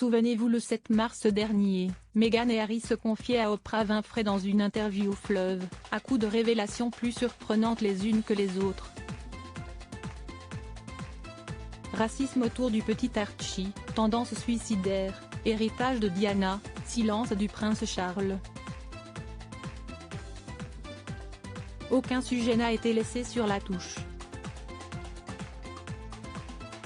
Souvenez-vous, le 7 mars dernier, Meghan et Harry se confiaient à Oprah Winfrey dans une interview fleuve, à coups de révélations plus surprenantes les unes que les autres. Racisme autour du petit Archie, tendance suicidaire, héritage de Diana, silence du prince Charles. Aucun sujet n'a été laissé sur la touche.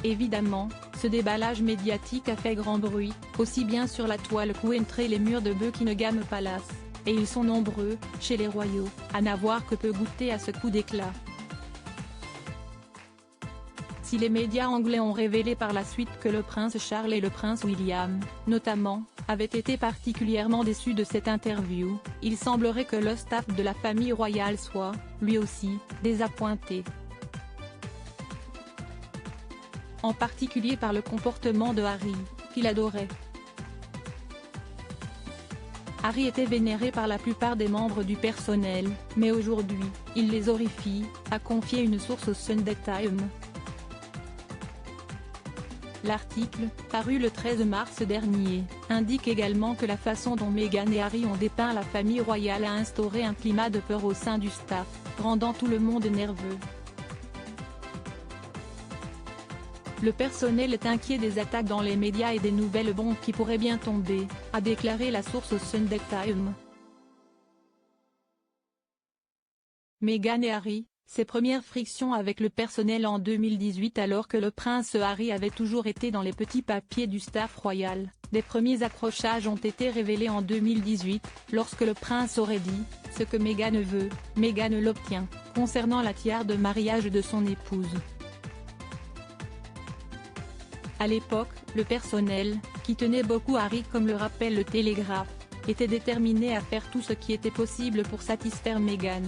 Évidemment, ce déballage médiatique a fait grand bruit, aussi bien sur la toile qu'entre les murs de Buckingham Palace, et ils sont nombreux, chez les royaux, à n'avoir que peu goûté à ce coup d'éclat. Si les médias anglais ont révélé par la suite que le prince Charles et le prince William, notamment, avaient été particulièrement déçus de cette interview, il semblerait que le staff de la famille royale soit, lui aussi, désappointé. En particulier par le comportement de Harry, qu'il adorait. Harry était vénéré par la plupart des membres du personnel, mais aujourd'hui, il les horrifie, a confié une source au Sunday Times. L'article, paru le 13 mars dernier, indique également que la façon dont Meghan et Harry ont dépeint la famille royale a instauré un climat de peur au sein du staff, rendant tout le monde nerveux. Le personnel est inquiet des attaques dans les médias et des nouvelles bombes qui pourraient bien tomber, a déclaré la source au Sunday Times. Meghan et Harry, ses premières frictions avec le personnel en 2018 alors que le prince Harry avait toujours été dans les petits papiers du staff royal. Des premiers accrochages ont été révélés en 2018, lorsque le prince aurait dit « Ce que Meghan veut, Meghan l'obtient », concernant la tiare de mariage de son épouse. À l'époque, le personnel, qui tenait beaucoup Harry comme le rappelle le Télégraphe, était déterminé à faire tout ce qui était possible pour satisfaire Meghan.